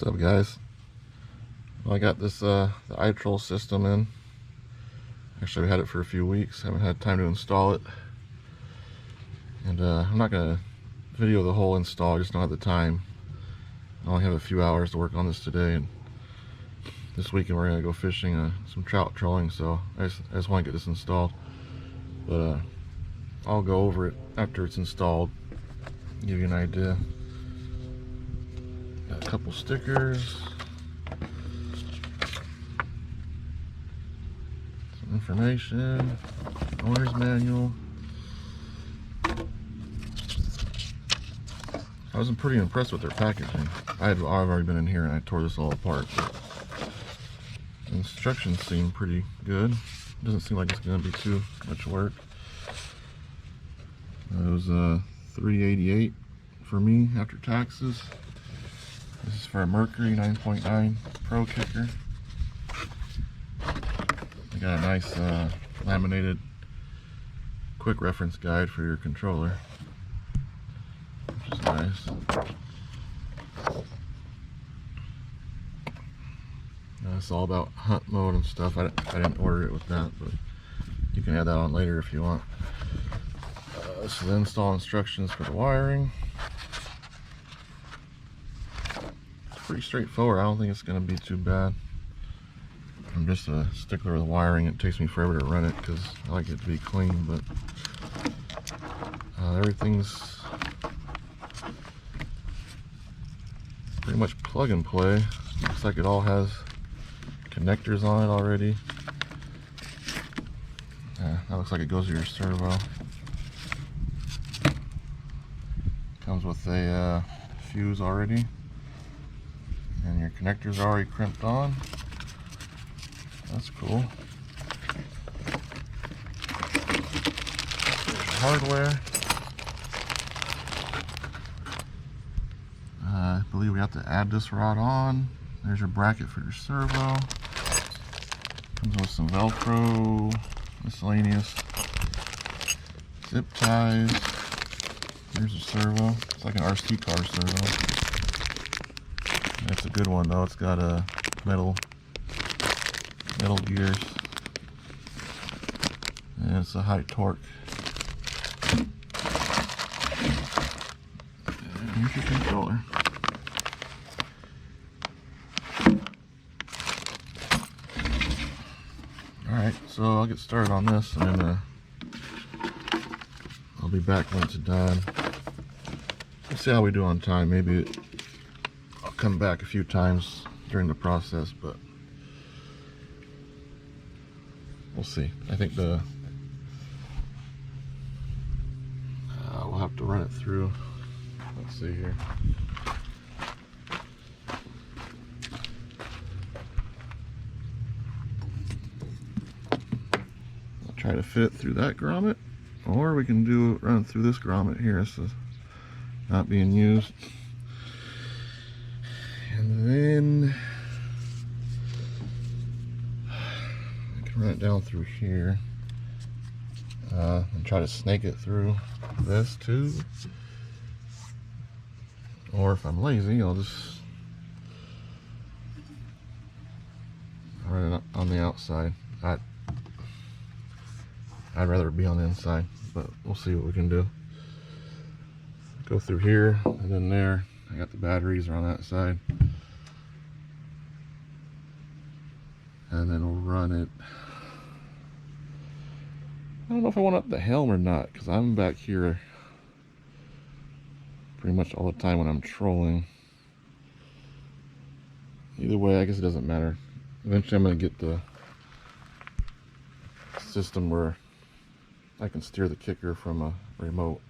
What's up, guys? Well, I got this the iTroll system in. Actually, we had it for a few weeks. Haven't had time to install it, and I'm not gonna video the whole install. I just don't have the time. I only have a few hours to work on this today, and this weekend we're gonna go fishing, some trout trolling. So I just want to get this installed. But I'll go over it after it's installed, give you an idea. Got a couple stickers, some information, owner's manual. I was pretty impressed with their packaging. I've already been in here and I tore this all apart. But the instructions seem pretty good. Doesn't seem like it's going to be too much work. It was $388 for me after taxes. This is for a Mercury 9.9 Pro kicker. I got a nice laminated quick reference guide for your controller, which is nice. It's all about hunt mode and stuff. I didn't order it with that, but you can add that on later if you want. This is the install instructions for the wiring. It's pretty straightforward. I don't think it's going to be too bad. I'm just a stickler with wiring. It takes me forever to run it because I like it to be clean, but everything's pretty much plug and play. Looks like it all has connectors on it already. That looks like it goes to your servo. Comes with a fuse already, and your connectors are already crimped on. That's cool. There's your hardware. I believe we have to add this rod on. There's your bracket for your servo. Comes with some Velcro, miscellaneous zip ties. Here's a servo. It's like an RC car servo. It's a good one though. It's got a metal gears, and it's a high torque. And here's your controller. Alright, so I'll get started on this, and then I'll be back when it's done. Let's see how we do on time. Maybe I'll come back a few times during the process, but we'll see. I think we'll have to run it through. Let's see here. I'll try to fit it through that grommet, or we can run through this grommet here. This is not being used. And then I can run it down through here and try to snake it through this too. Or if I'm lazy, I'll just run it on the outside. I'd rather be on the inside, but we'll see what we can do. Go through here and then there. I got the batteries are on that side. And then we'll run it. I don't know if I want up the helm or not, because I'm back here pretty much all the time when I'm trolling. Either way, I guess it doesn't matter. Eventually I'm going to get the system where I can steer the kicker from a remote.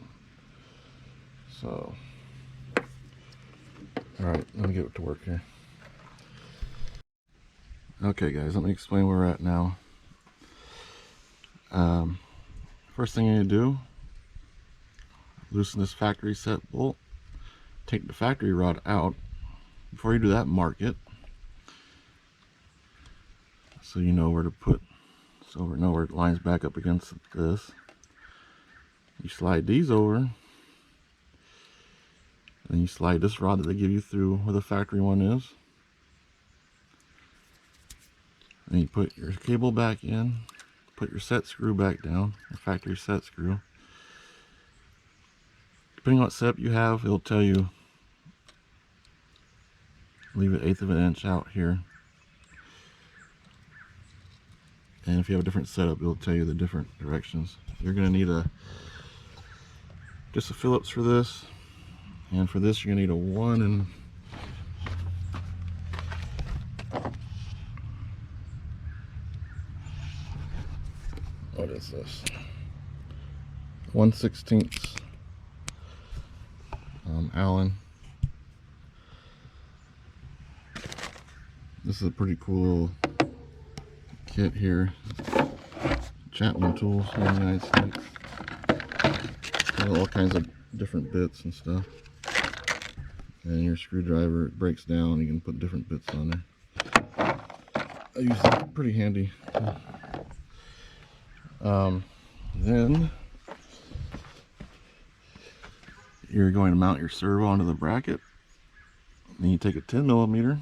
So, alright, let me get to work here. Okay guys, let me explain where we're at now. First thing you need to do, loosen this factory set bolt, take the factory rod out. Before you do that, mark it so you know where to put, so we know where it lines back up against this. You slide these over, and you slide this rod that they give you through where the factory one is. Then you put your cable back in, put your set screw back down, your factory set screw. Depending on what setup you have, it'll tell you leave it 1/8 of an inch out here. And if you have a different setup, it'll tell you the different directions. You're going to need just a Phillips for this, and for this you're going to need a 1 and what is this? 1/16 Allen. This is a pretty cool little kit here. Chapman tools here in the United States. All kinds of different bits and stuff. And your screwdriver, it breaks down, you can put different bits on there. I use it, pretty handy. Then you're going to mount your servo onto the bracket. Then you take a 10mm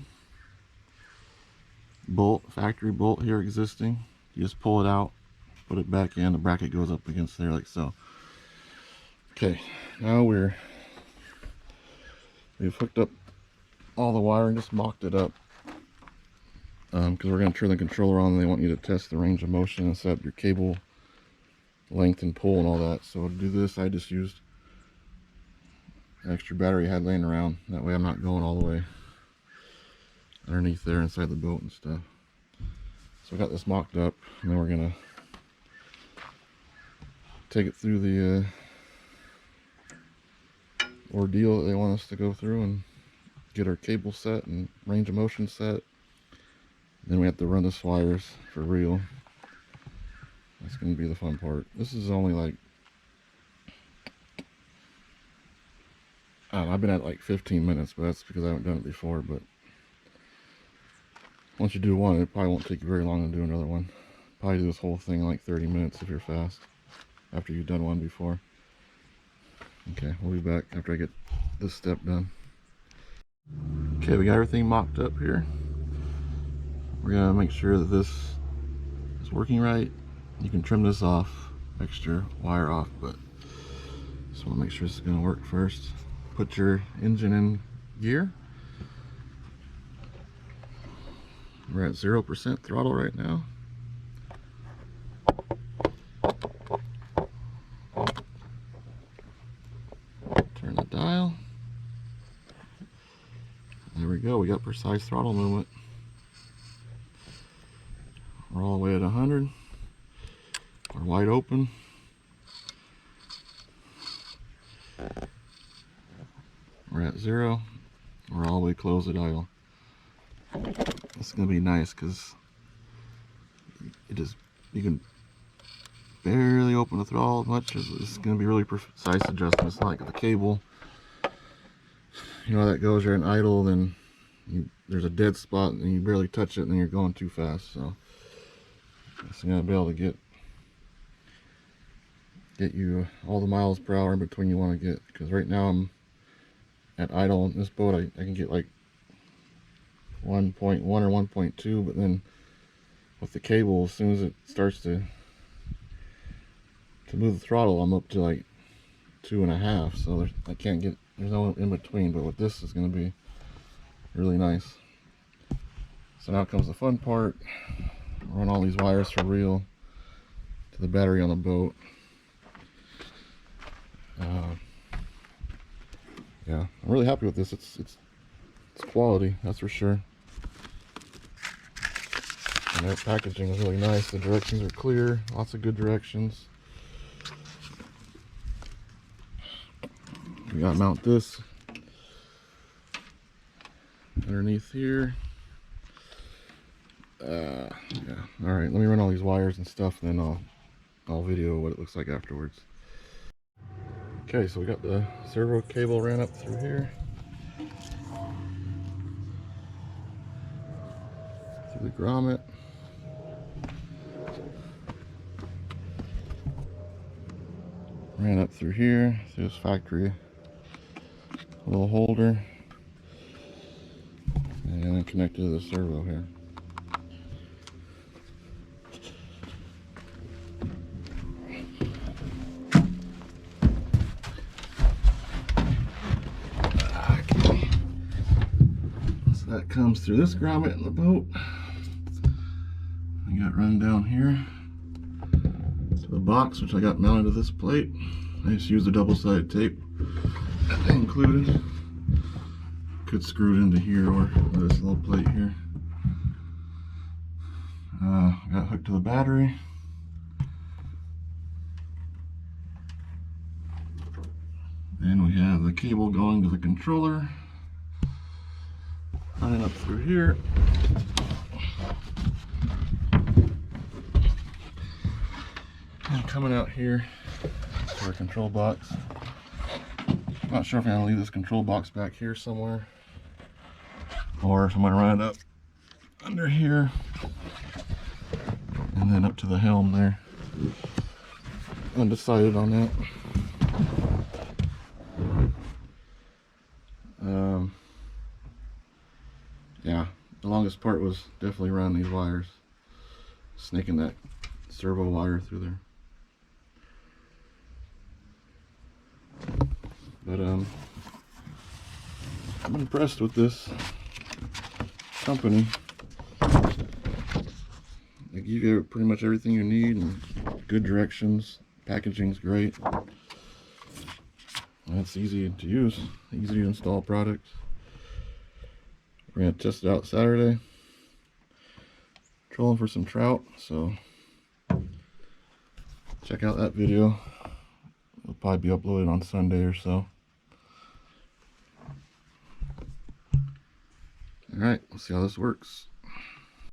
bolt, factory bolt here existing. You just pull it out, put it back in, the bracket goes up against there like so. Okay, now we've hooked up all the wiring, just mocked it up. Because we're going to turn the controller on and they want you to test the range of motion and set up your cable length and pull and all that. So to do this, I just used an extra battery I had laying around. That way I'm not going all the way underneath there inside the boat and stuff. So I got this mocked up, and then we're going to take it through the ordeal that they want us to go through and get our cable set and range of motion set. Then we have to run the wires for real. That's going to be the fun part. This is only like, I don't know, I've been at like 15 minutes, but that's because I haven't done it before. But once you do one, it probably won't take you very long to do another one. Probably do this whole thing in like 30 minutes if you're fast, after you've done one before. Okay, we'll be back after I get this step done. Okay, we got everything mocked up here. We're going to make sure that this is working right. You can trim this off, extra wire off, but just want to make sure this is going to work first. Put your engine in gear. We're at 0% throttle right now. Turn the dial. There we go, we got precise throttle movement. We're all the way at 100. We're wide open. We're at 0. We're all the way closed the dial. It's going to be nice because you can barely open the throttle as much. It's going to be really precise adjustments, like the cable. You know how that goes, you're in idle, then there's a dead spot and you barely touch it and then you're going too fast. So it's going to be able to get you all the miles per hour in between you want to get. Because right now I'm at idle on this boat, I can get like 1.1 or 1.2, but then with the cable, as soon as it starts to move the throttle, I'm up to like 2.5. So there's no in between. But with this, is going to be really nice. So now comes the fun part. Run all these wires for real to the battery on the boat. Yeah, I'm really happy with this. It's quality, that's for sure. And their packaging is really nice. The directions are clear, lots of good directions. We gotta mount this underneath here. Yeah. All right, let me run all these wires and stuff, and then I'll video what it looks like afterwards. Okay, so we got the servo cable ran up through here, through the grommet. Ran up through here, through this factory little holder, and then connected to the servo here. that comes through this grommet in the boat. I got run down here to the box, which I got mounted to this plate. I just used the double-sided tape included. Could screw it into here or this little plate here. Got hooked to the battery. Then we have the cable going to the controller. Running up through here. And coming out here to our control box. Not sure if I'm going to leave this control box back here somewhere, or if I'm going to run it up under here and then up to the helm there. Undecided on that. Yeah, the longest part was definitely around these wires, snaking that servo wire through there. But I'm impressed with this company. They give you pretty much everything you need and good directions. Packaging's great. And it's easy to use, easy to install product. We're gonna test it out Saturday. Trolling for some trout, so check out that video. It'll probably be uploaded on Sunday or so. Alright, we'll see how this works.